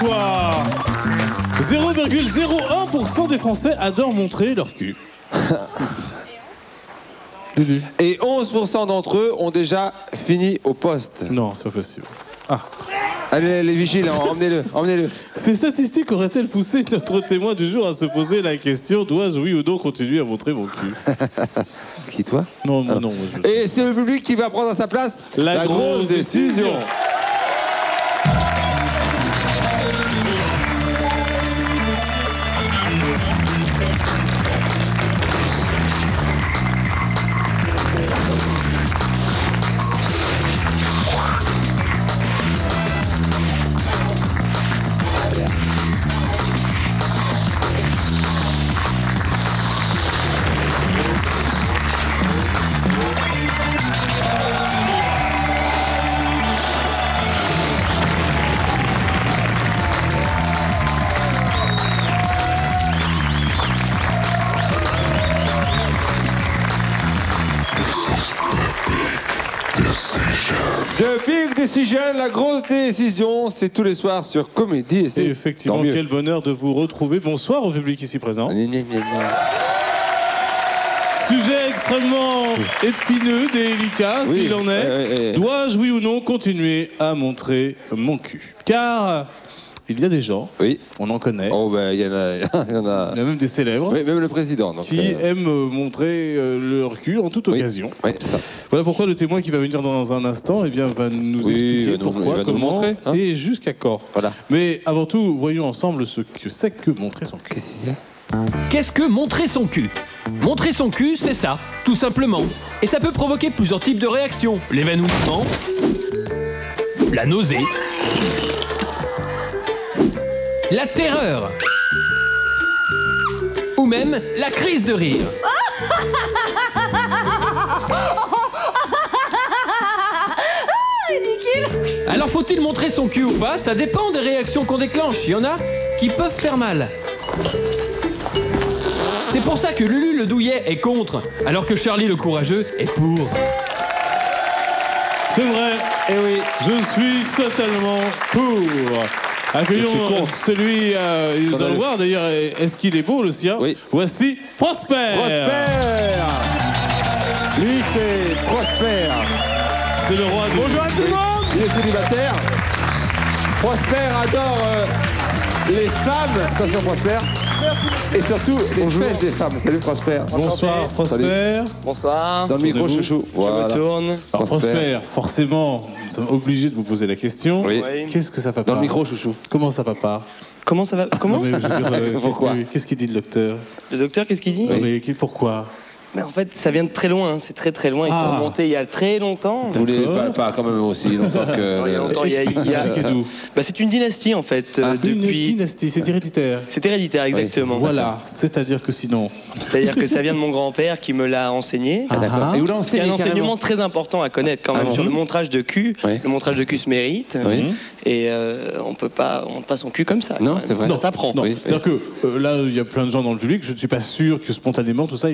Bonsoir. 0,01% des Français adorent montrer leur cul. Et 11% d'entre eux ont déjà fini au poste. Non, c'est pas possible. Ah. Allez, les vigiles, emmenez-le, emmenez-le. Ces statistiques auraient-elles poussé notre témoin du jour à se poser la question: dois-je, oui ou non, continuer à montrer mon cul? Qui, toi? Non, moi non. Et c'est le public qui va prendre à sa place la grosse décision. The Big Decision, la grosse décision, c'est tous les soirs sur Comédie. Et c'est effectivement, quel bonheur de vous retrouver. Bonsoir au public ici présent. Sujet extrêmement épineux, délicat, oui, s'il en est. Dois-je, oui ou non, continuer à montrer mon cul? Car il y a des gens, oui, on en connaît. Oh ben il y en a. Il y en a même des célèbres. Oui, même le président. Donc, qui aiment montrer leur cul en toute occasion. Oui, ça. Voilà pourquoi le témoin qui va venir dans un instant va nous expliquer pourquoi, comment montrer, hein, et jusqu'à quand. Voilà. Mais avant tout, voyons ensemble ce que c'est que montrer son cul. Qu'est-ce que montrer son cul? Montrer son cul, c'est ça, tout simplement. Et ça peut provoquer plusieurs types de réactions. L'évanouissement, la nausée, la terreur, ou même la crise de rire. Alors faut-il montrer son cul ou pas? Ça dépend des réactions qu'on déclenche. Il y en a qui peuvent faire mal. C'est pour ça que Lulu le douillet est contre, alors que Charlie le courageux est pour. C'est vrai, et oui, je suis totalement pour. Accueillons celui, ils doivent le voir d'ailleurs, est-ce qu'il est beau le sien? Oui. Voici Prosper. Prosper. Lui c'est Prosper. C'est le roi de... Bonjour à tout le monde. Il est célibataire. Prosper adore les femmes. Attention Prosper. Et surtout les fesses des femmes. Salut Prosper. Bonsoir Prosper. Salut. Bonsoir. Dans le micro chouchou. Voilà. Je me tourne. Alors Prosper, forcément, nous sommes obligés de vous poser la question. Oui. Qu'est-ce que ça va pas? Dans le micro chouchou. Comment ça va pas? Comment ça va? Comment? Non, mais je veux dire, pourquoi? Qu'est-ce qu'il dit le docteur? Le docteur, qu'est-ce qu'il dit? Non, mais pourquoi? Mais en fait, ça vient de très loin, c'est très très loin. Il faut remonter il y a très longtemps. Vous voulez pas quand même aussi longtemps que... il y a longtemps, il y a... Bah, c'est une dynastie en fait. Une dynastie, c'est héréditaire. C'est héréditaire, exactement. Oui. Voilà, c'est-à-dire que sinon... C'est-à-dire que ça vient de mon grand-père qui me l'a enseigné. Ah, d'accord. Et vous l'enseignez? C'est un enseignement très important à connaître quand même sur le montrage de cul. Oui. Le montrage de cul se mérite. Oui. Et on monte pas son cul comme ça. Non, c'est vrai. Ça s'apprend. Oui. C'est-à-dire que là, il y a plein de gens dans le public, je ne suis pas sûr que spontanément, tout ça...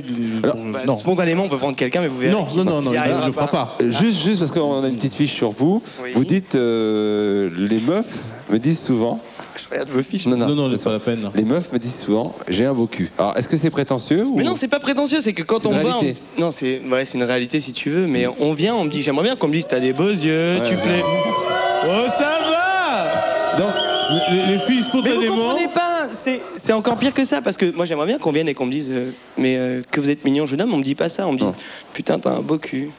non. Spontanément, on peut prendre quelqu'un, mais vous verrez. Non, il ne le fera pas. Juste parce qu'on a une petite fiche sur vous, vous dites les meufs me disent souvent... Je regarde vos fiches. Non, c'est pas la peine. Les meufs me disent souvent, j'ai un beau cul. Alors, est-ce que c'est prétentieux ou... Mais non, c'est pas prétentieux, c'est que quand on va... Non, c'est une réalité si tu veux, mais on vient, on me dit, j'aimerais bien qu'on me dise, t'as des beaux yeux, tu plais. Oh, ça va. Donc, les filles spontanément... Mais vous comprenez pas, c'est encore pire que ça, parce que moi j'aimerais bien qu'on vienne et qu'on me dise, que vous êtes mignon jeune homme, on me dit pas ça, on me dit, putain, t'as un beau cul.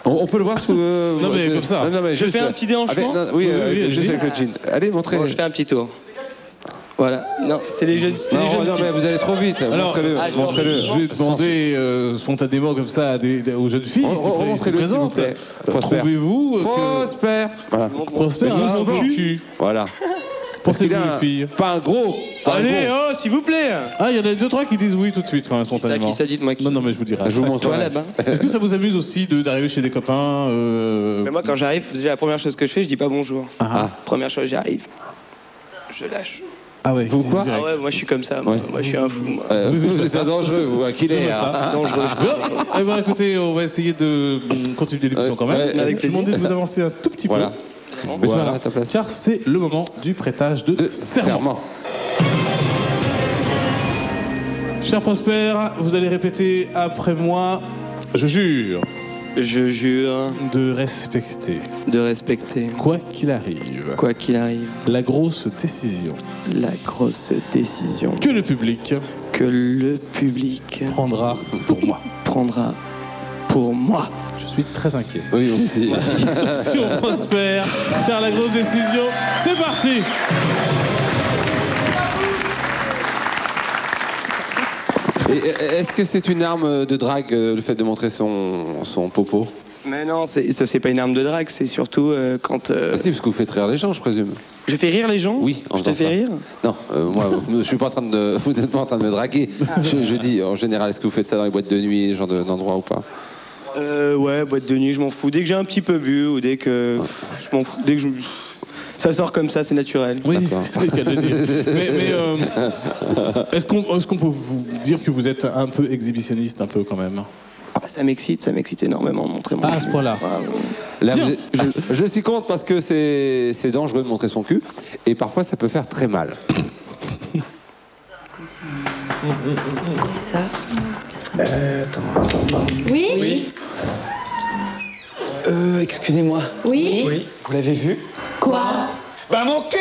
On peut le voir sous... non mais comme ça. Non, mais je fais un petit déhanchement. Oui, juste avec le jean. Allez, montrez. Bon, je fais un petit tour. Voilà. Non, c'est les jeunes. Non, mais vous allez trop vite. Montrez-le. Je vais demander spontanément comme ça aux jeunes filles ici présentes. Trouvez-vous Prosper. Prosper a un beau cul. Voilà. Pensez-vous les filles? Pas un gros. Allez, oh, s'il vous plaît. Ah, il y en a 2-3 qui disent oui tout de suite quand même spontanément. Qui ça dit de moi qui... Non, mais je vous dirai. Je vous montre toi là-bas. Est-ce que ça vous amuse aussi d'arriver chez des copains Mais moi, quand j'arrive, déjà la première chose que je fais, je dis pas bonjour. Première chose, j'arrive, je lâche. Ah ouais. Vous quoi? Ah ouais, moi je suis comme ça. Moi je suis un fou. C'est dangereux, vous. Qu'il est dangereux. Eh ben, écoutez, on va essayer de continuer l'émission quand même. Je vais vous demander de vous avancer un tout petit peu. Mets-toi à ta place. Car c'est le moment du prêtage de serment. Cher Prosper, vous allez répéter après moi. Je jure. Je jure. De respecter. De respecter. Quoi qu'il arrive. Quoi qu'il arrive. La grosse décision. La grosse décision. Que le public. Que le public. Prendra pour moi. Prendra pour moi. Je suis très inquiet. Oui, aussi. Attention, Prosper. Car la grosse décision, c'est parti. Et est-ce que c'est une arme de drague, le fait de montrer son popo? Mais non, c'est pas une arme de drague, c'est surtout quand... Ah si, parce que vous faites rire les gens, je présume. Je fais rire les gens? Oui, en Je te fais rire? Non, moi, je suis pas en train de... Vous n'êtes pas en train de me draguer. Je dis, en général, est-ce que vous faites ça dans les boîtes de nuit, ce genre d'endroits ou pas? Ouais, boîte de nuit, je m'en fous. Dès que j'ai un petit peu bu ou dès que... Je m'en fous. Dès que ça sort comme ça, c'est naturel. Oui, c'est le cas de le dire. Mais est-ce qu'on peut vous dire que vous êtes un peu exhibitionniste, un peu quand même? Ça m'excite énormément de montrer mon cul. À ce point-là. Là, je suis contre parce que c'est dangereux de montrer son cul et parfois ça peut faire très mal. Ça. Attends. Oui? Oui. Excusez-moi. Oui? Oui. Vous l'avez vu? Quoi? Bah mon cul!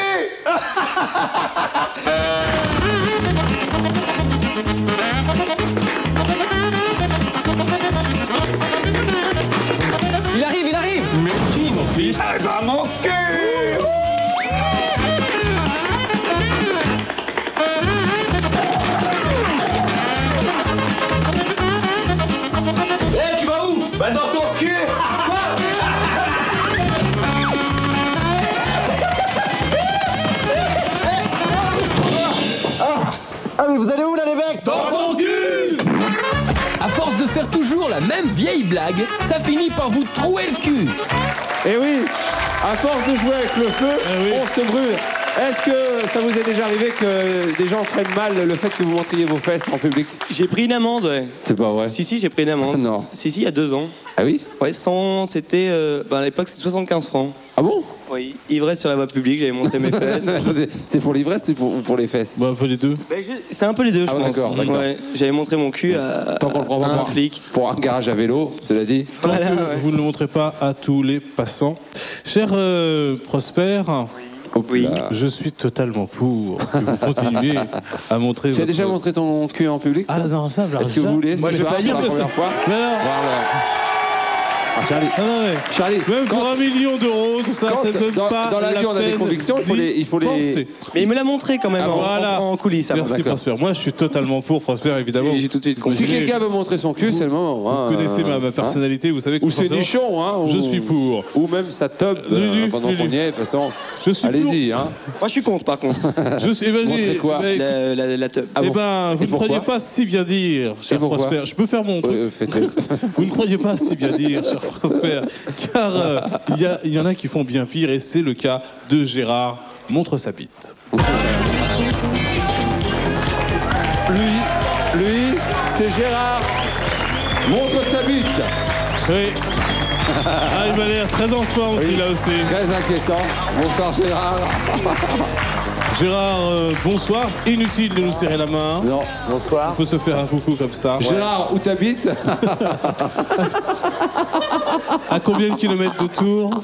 Il arrive! Mais qui, mon fils? Ah bah mon cul! Eh, tu vas où? Bah dans ton cul! Ah mais vous allez où là les mecs? Dans ton cul! À force de faire toujours la même vieille blague, ça finit par vous trouer le cul. Et oui, à force de jouer avec le feu, on se brûle. Est-ce que ça vous est déjà arrivé que des gens prennent mal le fait que vous montriez vos fesses en public? J'ai pris une amende, ouais. C'est pas vrai. Si, j'ai pris une amende. Non. Si, il y a 2 ans. Ah oui? Ouais, c'était... à l'époque, c'était 75 francs. Ah bon? Oui, ivresse sur la voie publique, j'avais montré mes fesses. C'est pour l'ivresse ou pour les fesses? Bah, un peu les deux. C'est un peu les deux, je pense. D'accord. Ouais, j'avais montré mon cul à Tant qu'on le prend pas un pour flic. Pour un garage à vélo, cela dit. Tant Voilà, que ouais. vous ne le montrez pas à tous les passants. Cher Prosper, Oui. je suis totalement pour que vous continuiez à montrer Tu as déjà montré ton cul en public? Ah non, ça, Est-ce que vous voulez? Moi, ce je vais soir, pas dire pour la première fois. Mais alors, Ah, Charlie. non, mais Charlie, même pour 1 million d'euros, tout ça, c'est même pas dans la vie, on a des peine convictions, il faut les... penser. Mais il me l'a montré quand même Ah, voilà. en coulisses. avant. Merci Prosper. Moi, je suis totalement pour Prosper, évidemment. J'ai tout de suite compris. Si quelqu'un veut montrer son cul, c'est le moment. Vous connaissez ma personnalité, vous savez que Ou ses forcément, nichons, hein. je suis pour. Ou même sa tub, Lulu, pendant qu'on y est. De toute façon, Je suis allez-y, hein. Moi, je suis contre, par contre. Je suis, Montrez quoi La teub. Ah Eh bon. ben, vous Et ne pourquoi croyez pas si bien dire, cher pourquoi Prosper. Je peux faire mon truc. Faites-le. Vous ne croyez pas si bien dire, cher Prosper, car il y en a qui font bien pire, et c'est le cas de Gérard. Montre sa bite. Lui, c'est Gérard. Montre sa bite. Oui. Ah, il m'a l'air très en forme, Oui. celui-là aussi. Très inquiétant. Bonsoir Gérard. Gérard, bonsoir. Inutile de nous serrer la main. Non. On peut se faire un coucou comme ça. Gérard, où t'habites? À combien de kilomètres de Tours?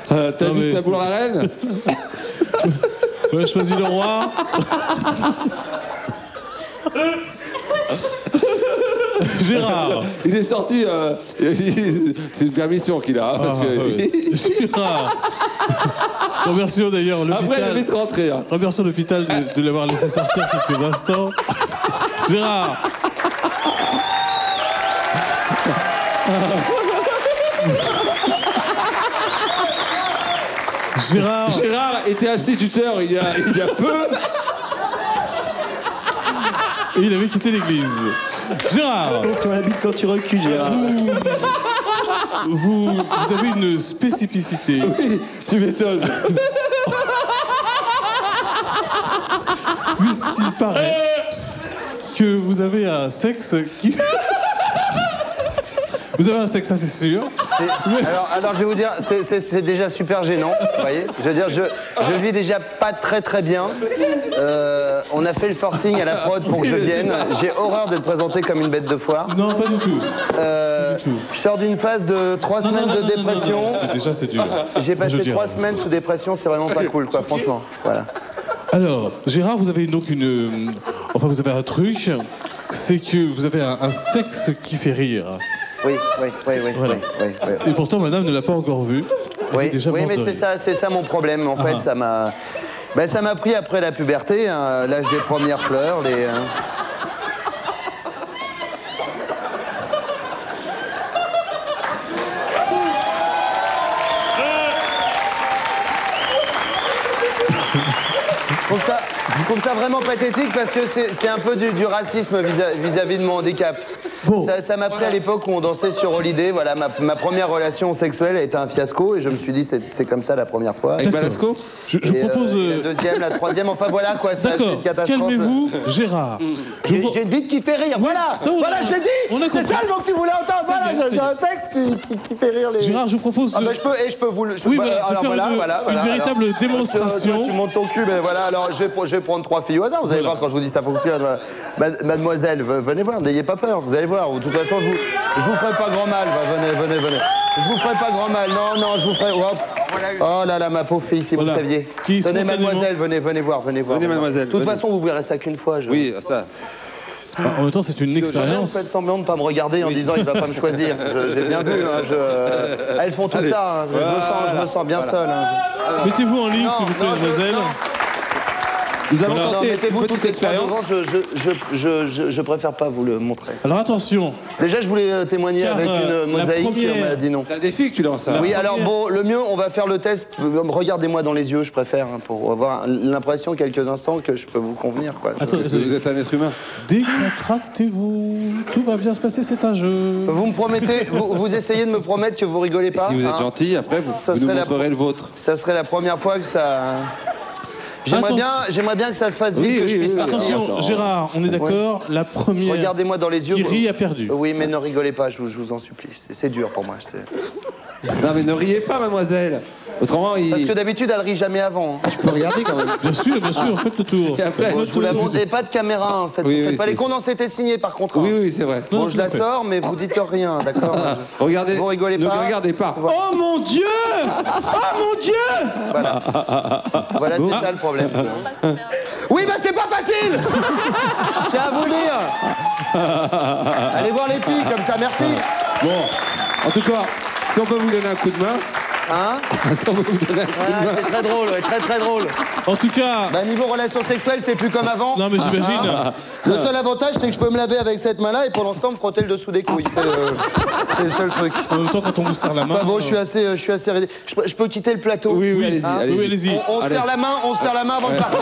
T'habites à c'est- Bourg-la-Reine? Ouais, choisis le roi. Gérard. Il est sorti, c'est une permission qu'il a. Parce que... Gérard. Remercions d'ailleurs Après, il est l'hôpital. vite rentré. Hein. Remercions l'hôpital de l'avoir laissé sortir quelques instants. Gérard. Gérard. Gérard était instituteur il y a peu. Et il avait quitté l'église. Gérard. Attention à la bite quand tu recules, Gérard. Vous avez une spécificité. Oui, tu m'étonnes. Puisqu'il paraît que vous avez un sexe qui... Vous avez un sexe, ça c'est sûr. Alors je vais vous dire, c'est déjà super gênant, vous voyez. Je veux dire, je vis déjà pas très bien. On a fait le forcing à la prod pour que je vienne. J'ai horreur d'être présenté comme une bête de foire. Non, pas du tout. Je sors d'une phase de 3 semaines de dépression. Déjà, c'est dur. J'ai passé 3 semaines sous dépression, c'est vraiment pas cool, quoi, franchement. Voilà. Alors, Gérard, vous avez donc vous avez un truc, c'est que vous avez un sexe qui fait rire. Oui. Voilà. Et pourtant, madame ne l'a pas encore vu. Oui, mais c'est ça mon problème. En fait, ça m'a pris après la puberté, hein, l'âge des premières fleurs, Je trouve ça vraiment pathétique parce que c'est un peu du racisme vis-à-vis de mon handicap. Bon. Ça m'a pris à l'époque où on dansait sur Holiday. Voilà, ma première relation sexuelle a été un fiasco et je me suis dit c'est comme ça la première fois. Avec Balasco je propose... La deuxième, la troisième, enfin voilà quoi, c'est une catastrophe. Calmez-vous, Gérard. J'ai une bite qui fait rire, voilà, je l'ai dit. C'est ça le mot que tu voulais entendre, voilà, j'ai un sexe qui fait rire les... Gérard, je vous propose... je peux vous le... Oui, voilà, une véritable démonstration. Tu montes ton cul, mais voilà, alors je vais prendre 3 filles au hasard, vous allez voir quand je vous dis ça fonctionne. Mademoiselle, venez voir, n'ayez pas peur, vous allez voir. De toute façon, je vous ferai pas grand mal. Venez. Je vous ferai pas grand mal. Non, je vous ferai... Hop. Oh là là, ma pauvre fille, si vous saviez. Tenez, mademoiselle, venez voir. Venez, mademoiselle. De toute façon, vous verrez ça qu'une fois. Oui, ça. En même temps, c'est une expérience. Vous faites semblant de ne pas me regarder en disant il va pas me choisir. J'ai bien vu. Elles font tout ça. Je me sens bien seul. Mettez-vous en ligne, s'il vous plaît, mademoiselle. Nous allons tenter mettez-vous toute l'expérience. Je préfère pas vous le montrer. Alors attention. Déjà, je voulais témoigner avec une mosaïque. On m'a dit non. C'est un défi que tu lances. Oui, alors bon, le mieux, on va faire le test. Regardez-moi dans les yeux, je préfère, pour avoir l'impression quelques instants que je peux vous convenir. Quoi. Attends, vous êtes un être humain. Décontractez-vous. Tout va bien se passer, c'est un jeu. Vous me promettez, vous essayez de me promettre que vous rigolez pas. Si vous êtes gentil, après, vous nous montrerez le vôtre. Ça serait la première fois que ça... J'aimerais bien que ça se fasse vite, que je puisse partir. Attention, Gérard, on est d'accord, la première... Regardez-moi dans les yeux. Qui rit a perdu. Oui, mais ne rigolez pas, je vous en supplie. C'est dur pour moi. Non, mais ne riez pas, mademoiselle. Autrement, Parce que d'habitude, elle rit jamais avant. Je peux regarder quand même. Bien sûr, faites le tour. Et après, je vous la montre. Et pas de caméra, en fait. Oui, vous faites pas les comptes, on s'était signé par contrat. Oui, c'est vrai. Bon, je la sors, mais vous dites rien, d'accord. Regardez. Vous rigolez pas. Ne regardez pas. Oh mon Dieu! Oh mon Dieu! Voilà, c'est ça le problème. Oui, bah c'est pas facile. J'ai à vous dire. Allez voir les filles, comme ça, merci. Bon, en tout cas, si on peut vous donner un coup de main... Hein? Si on peut vous donner un coup de main... C'est très drôle, très drôle. En tout cas... Niveau relations sexuelles, c'est plus comme avant. Non, mais j'imagine... Le seul avantage, c'est que je peux me laver avec cette main-là et pendant ce temps, me frotter le dessous des couilles. C'est le seul truc. En même temps, quand on vous serre la main... Enfin bon, je suis assez ready. Je peux quitter le plateau? Oui, allez-y. On serre la main avant de partir.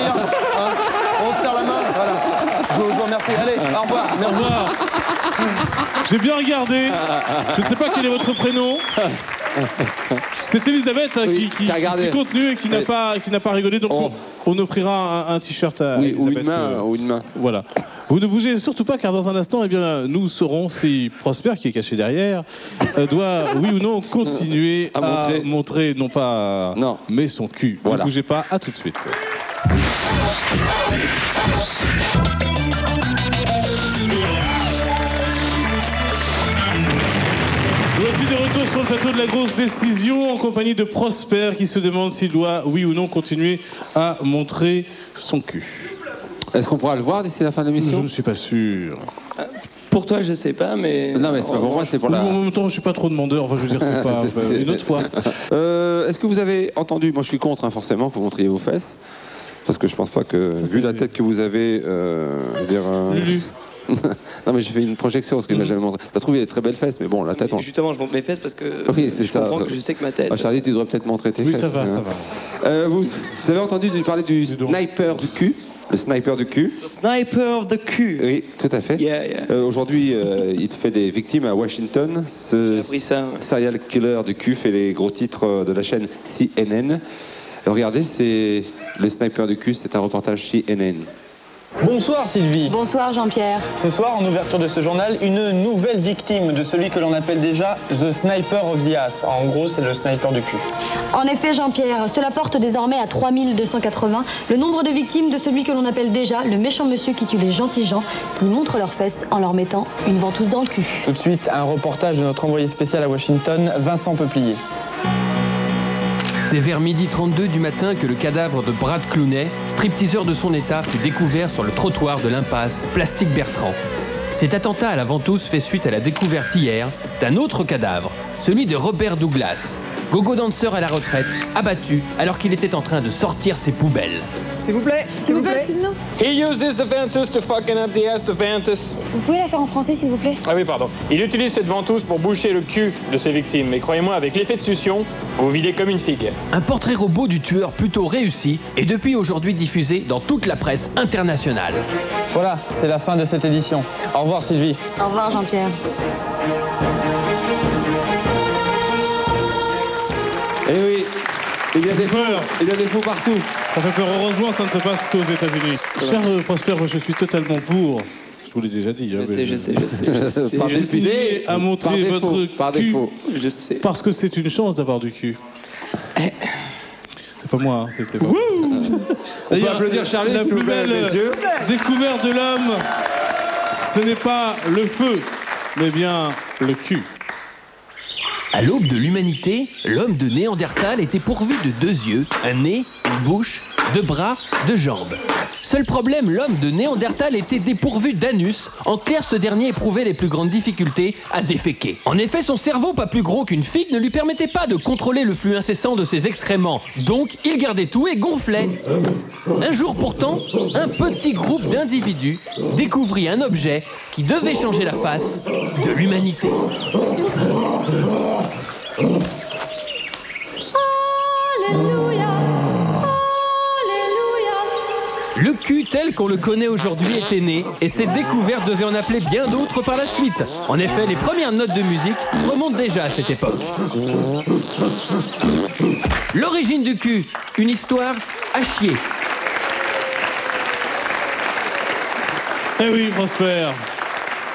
On se serre la main, voilà. Je vous remercie. Allez, au revoir. Merci. Au revoir. J'ai bien regardé. Je ne sais pas quel est votre prénom. C'est Elisabeth qui s'est contenue et qui n'a pas rigolé. Donc on offrira un t-shirt à Elisabeth. Ou une main. Voilà. Vous ne bougez surtout pas car dans un instant, nous saurons si Prosper, qui est caché derrière, doit, oui ou non, continuer à montrer non pas mais son cul. Voilà. Ne bougez pas, à tout de suite. Voici de retour sur le plateau de la grosse décision en compagnie de Prosper qui se demande s'il doit, oui ou non, continuer à montrer son cul. Est-ce qu'on pourra le voir d'ici la fin de l'émission? Je ne suis pas sûr. Pour toi, je sais pas, mais... Non, mais c'est pas pour moi, c'est pour la... En même temps, je suis pas trop demandeur. Enfin, je veux dire, c'est pas... une autre fois. Est-ce que vous avez entendu... Moi, je suis contre, forcément, que vous montriez vos fesses. Parce que je pense pas que, vu la tête que vous avez... Lulu. Non, mais j'ai fait une projection parce qu'il m'a jamais montré. Ça trouve, il a des très belles fesses, mais bon, la tête... Justement, je montre mes fesses parce que je comprends que je sais que ma tête... Charlie, tu devrais peut-être montrer tes fesses. Oui, ça va. Vous avez entendu parler du sniper du cul? Le sniper du cul. Le sniper of the cul. Oui, tout à fait. Aujourd'hui, il fait des victimes à Washington. J'ai appris ça. Serial killer du cul fait les gros titres de la chaîne CNN. Regardez, c'est le sniper du cul, c'est un reportage CNN. Bonsoir Sylvie. Bonsoir Jean-Pierre. Ce soir, en ouverture de ce journal, une nouvelle victime de celui que l'on appelle déjà The Sniper of the Ass. En gros, c'est le sniper du cul. En effet Jean-Pierre, cela porte désormais à 3280 le nombre de victimes de celui que l'on appelle déjà le méchant monsieur qui tue les gentils gens, qui montrent leurs fesses en leur mettant une ventouse dans le cul. Tout de suite, un reportage de notre envoyé spécial à Washington, Vincent Peuplier. C'est vers 12h32 du matin que le cadavre de Brad Clooney, stripteaseur de son état, fut découvert sur le trottoir de l'impasse Plastique Bertrand. Cet attentat à la ventouse fait suite à la découverte hier d'un autre cadavre, celui de Robert Douglas, gogo danseur à la retraite, abattu alors qu'il était en train de sortir ses poubelles. S'il vous plaît. S'il vous plaît, excusez-nous. He uses the ventouse to fucking up the ass to ventouse. Vous pouvez la faire en français s'il vous plaît? Ah oui, pardon. Il utilise cette ventouse pour boucher le cul de ses victimes. Mais croyez-moi, avec l'effet de succion, vous videz comme une figue. Un portrait robot du tueur plutôt réussi est depuis aujourd'hui diffusé dans toute la presse internationale. Voilà, c'est la fin de cette édition. Au revoir Sylvie. Au revoir Jean-Pierre. Eh oui, il y a des fous, peur. il y a des fous partout. Ça fait peur. Heureusement, ça ne se passe qu'aux États-Unis. Cher Prosper, moi, je suis totalement pour. Je vous l'ai déjà dit. Je sais. Par Continuez à montrer défaut, votre par cul. défaut. Je sais. Parce que c'est une chance d'avoir du cul. C'est pas moi, hein, c'était pas. On peut applaudir Charlie, la s'il vous plus plaît, belle messieurs. découverte de l'homme, ce n'est pas le feu, mais bien le cul. À l'aube de l'humanité, l'homme de Néandertal était pourvu de 2 yeux, un nez, une bouche, 2 bras, 2 jambes. Seul problème, l'homme de Néandertal était dépourvu d'anus. En clair, ce dernier éprouvait les plus grandes difficultés à déféquer. En effet, son cerveau, pas plus gros qu'une figue, ne lui permettait pas de contrôler le flux incessant de ses excréments. Donc, il gardait tout et gonflait. Un jour pourtant, un petit groupe d'individus découvrit un objet qui devait changer la face de l'humanité. Le cul tel qu'on le connaît aujourd'hui était né et cette découverte devait en appeler bien d'autres par la suite. En effet, les premières notes de musique remontent déjà à cette époque. L'origine du cul, une histoire à chier. Eh oui, Prosper.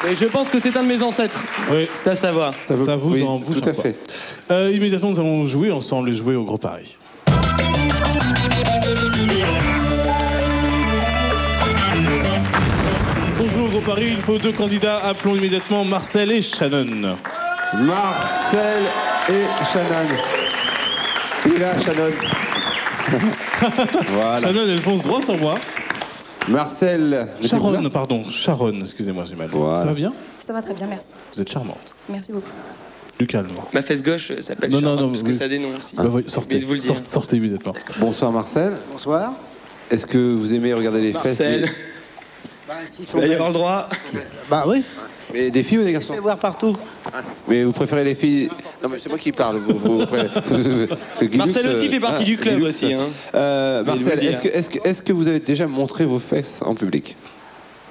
Et je pense que c'est un de mes ancêtres. Oui. C'est à savoir. Ça vous en bouge tout à pas. fait. Immédiatement, nous allons jouer ensemble et jouer au Gros Paris. Pour jouer au Gros Paris, il faut 2 candidats. Appelons immédiatement Marcel et Shannon. Marcel et Shannon. Et là, Shannon. Voilà. Shannon, elle fonce droit sur moi. Marcel. Sharon, pardon. Sharon, excusez-moi, j'ai mal. Voilà. Ça va bien? Ça va très bien, merci. Vous êtes charmante. Merci beaucoup. Du calme. Ma fesse gauche s'appelle Non, Charlotte, non, parce que ça a des noms aussi. Bah, oui, sortez, Vite vous le dire. sortez immédiatement. Bonsoir Marcel. Bonsoir. Est-ce que vous aimez regarder les fesses Marcel. Il va y avoir le droit. Bah oui, mais des filles ou des garçons? je vais voir partout. Mais vous préférez les filles? Non mais c'est moi qui parle. Marcel aussi fait partie du club aussi. Hein. Marcel, Mais il veut est-ce que vous avez déjà montré vos fesses en public?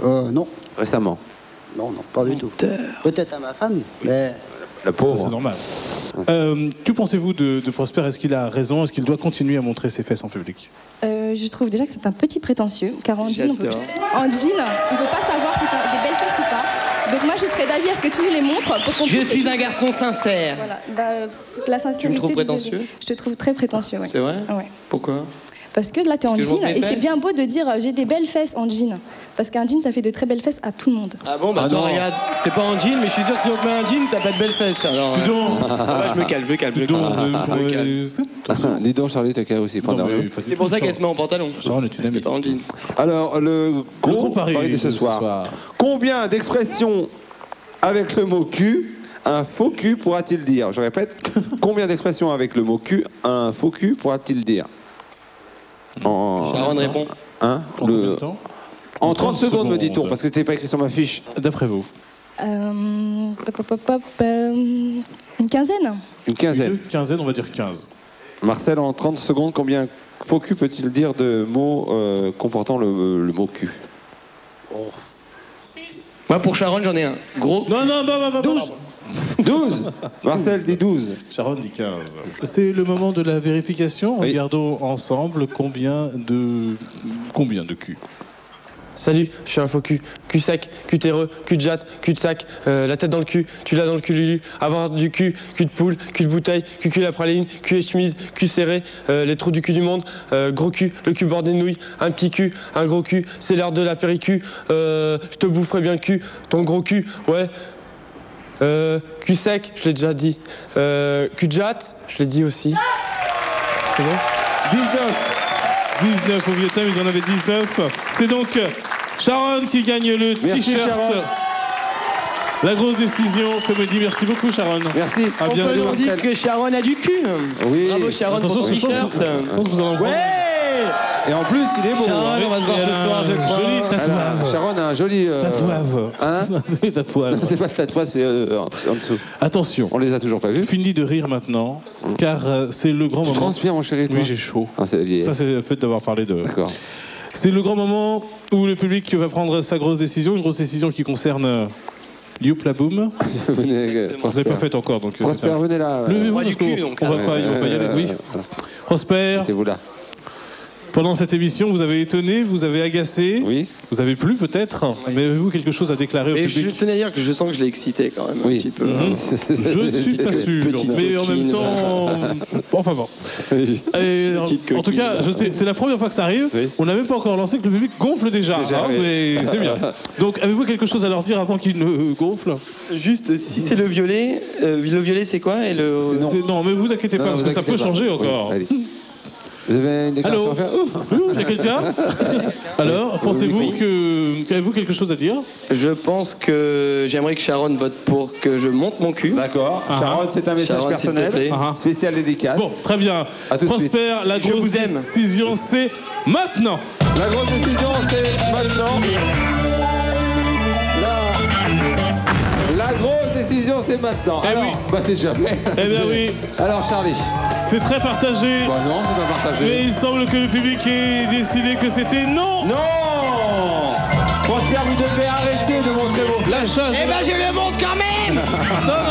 Non. Récemment? Non, pas du tout. Peut-être à ma femme, mais... La pauvre. C'est normal. Que pensez-vous de Prosper? Est-ce qu'il a raison? Est-ce qu'il doit continuer à montrer ses fesses en public? Je trouve déjà que c'est un petit prétentieux, car en jean, on peut pas savoir si tu as des belles fesses ou pas. Donc moi, je serais d'avis à ce que tu nous les montres pour qu'on Je suis un garçon sincère. Voilà. La sincérité, Tu me trouves prétentieux? Je te trouve très prétentieux, ouais. C'est vrai? Ouais. Pourquoi? Parce que là, t'es en Parce que je jean, montre mes et c'est fesses? bien beau de dire j'ai des belles fesses en jean. Parce qu'un jean, ça fait de très belles fesses à tout le monde. Ah bon, bah toi, regarde, t'es pas en jean, mais je suis sûr que si on te met un jean, t'as pas de belles fesses. Alors, Dis donc. je me calme, je me calme. Dis donc Charlie, t'as qu'à aussi prendre un C'est pour ça qu'elle se met en pantalon. Sharon est une amie. Pas en jean. Alors, le gros pari de ce soir. Combien d'expressions avec le mot cul un faux cul pourra-t-il dire? Je répète, combien d'expressions avec le mot cul un faux cul pourra-t-il dire? Sharon répond. Hein? En combien de temps? En 30 secondes, me dit-on, parce que c'était pas écrit sur ma fiche. D'après vous? Une quinzaine. Une quinzaine. Une quinzaine, on va dire 15. Marcel, en 30 secondes, combien faux cul peut-il dire de mots comportant le mot cul? Moi, pour Sharon, j'en ai un. Gros. Non, 12. 12. Marcel dit 12. Sharon dit 15. C'est le moment de la vérification. Oui. Regardons ensemble combien de cul. Salut, je suis un faux cul. Cul sec, cul terreux, cul de jatte, cul de sac, la tête dans le cul, tu l'as dans le cul Lulu, avoir du cul, cul de poule, cul de bouteille, cul la praline, cul et chemise, cul serré, les trous du cul du monde, gros cul, le cul bordé de nouilles, un petit cul, un gros cul, c'est l'heure de la péricu, je te boufferai bien le cul, ton gros cul, ouais. Cul sec, je l'ai déjà dit. Cul de jatte, je l'ai dit aussi. C'est bon? 19 au Vietnam, ils en avaient 19. C'est donc Sharon qui gagne le t-shirt. La grosse décision, comédie. Merci beaucoup, Sharon. Merci. On peut leur dire que Sharon a du cul. Oui. Bravo, Sharon, pour ton t-shirt. Je pense que vous en avez. Et en plus, il est beau. Sharon, on va se voir ce soir, je crois. Joli tatouage. Sharon a un joli... Tatouage. Hein? Tatouage. C'est pas le tatouage, c'est en dessous. Attention. On les a toujours pas vus. Fini de rire maintenant, car c'est le grand moment. Tu transpires, mon chéri, toi? Oui, j'ai chaud. Ah, ça, c'est le fait d'avoir parlé de... D'accord. C'est le grand moment où le public va prendre sa grosse décision, une grosse décision qui concerne... Youp la boum. Vous n'avez pas fait encore, donc... Prosper, venez là. Levez-vous, parce qu'on va pas y aller. Oui. Prosper. C'est vous là. Pendant cette émission, vous avez étonné, vous avez agacé, oui. Vous avez plu peut-être, mais avez-vous quelque chose à déclarer au public? Je tenais à dire que je sens que je l'ai excité quand même un petit peu. Je ne suis pas sûr, mais en même temps... Enfin bon. En tout cas, je sais, c'est la première fois que ça arrive, on n'a même pas encore lancé que le public gonfle déjà mais c'est bien. Donc avez-vous quelque chose à leur dire avant qu'ils ne gonflent? Juste, si c'est le violet c'est quoi et Non, mais vous inquiétez pas, parce que ça peut changer encore. Vous avez une déclaration à faire? Il y a quelqu'un? Alors, pensez-vous que... Avez-vous quelque chose à dire? Je pense que j'aimerais que Sharon vote pour que je monte mon cul. D'accord. Sharon, c'est un message personnel. Spécial dédicace. Bon, très bien. Prosper, la grosse décision, c'est maintenant. La grosse décision, c'est maintenant. La grosse décision, c'est maintenant. Alors, bah c'est jamais. Eh bien oui. Alors, Charlie. C'est très partagé. Bah non, c'est pas partagé. Mais il semble que le public ait décidé que c'était non. Non. Prosper, vous devez arrêter de montrer vos... La chose. Eh ben, je le montre quand même. Non.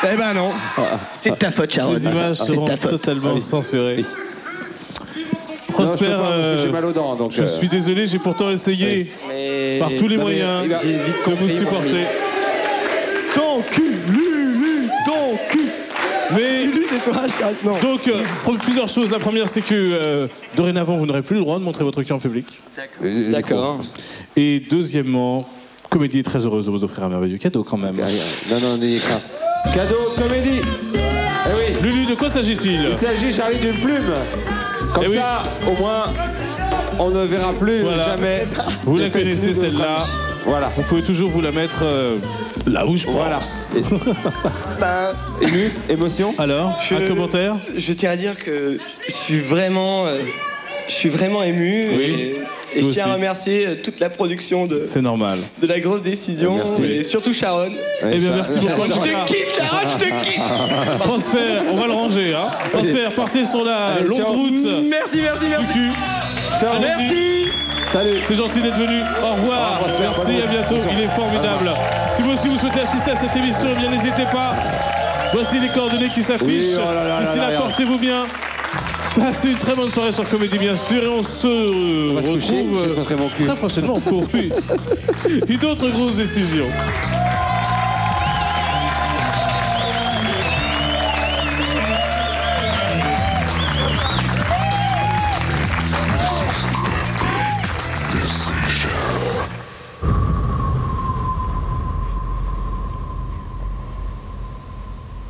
Eh ben non. C'est de ta faute, Sharon. Ces images seront totalement censurées. Prosper, j'ai mal aux dents, donc je suis désolé, j'ai pourtant essayé par tous les moyens de vous supporter. Ton cul, Lulu, ton cul. Mais Lulu, c'est toi, chat. Non. Donc, plusieurs choses. La première, c'est que dorénavant, vous n'aurez plus le droit de montrer votre cul en public. D'accord. Et deuxièmement, Comédie est très heureuse de vous offrir un merveilleux cadeau quand même. Non, n'ayez crainte. Cadeau, Comédie. Eh oui. Lulu, de quoi s'agit-il? Il s'agit, Charlie, d'une plume. Comme ça, au moins, on ne verra plus jamais. Vous la connaissez, celle-là. Voilà. Vous pouvez toujours vous la mettre là où je pense. Voilà. Ému, émotion. Alors, un commentaire? Je tiens à dire que je suis vraiment ému. Oui. Et je tiens à remercier toute la production de la grosse décision. Et surtout Sharon. Eh bien, merci beaucoup. Je te kiffe, Sharon, je te kiffe. Prosper, on va le ranger. Hein. Prosper, partez sur la longue route. Merci. Ciao. Merci. Salut. C'est gentil d'être venu. Au revoir. Merci, à bientôt. Il est formidable. Si vous aussi vous souhaitez assister à cette émission, eh bien n'hésitez pas. Voici les coordonnées qui s'affichent. D'ici là, portez-vous bien. Passez une très bonne soirée sur Comédie, bien sûr, et on se retrouve très prochainement pour une autre grosse décision.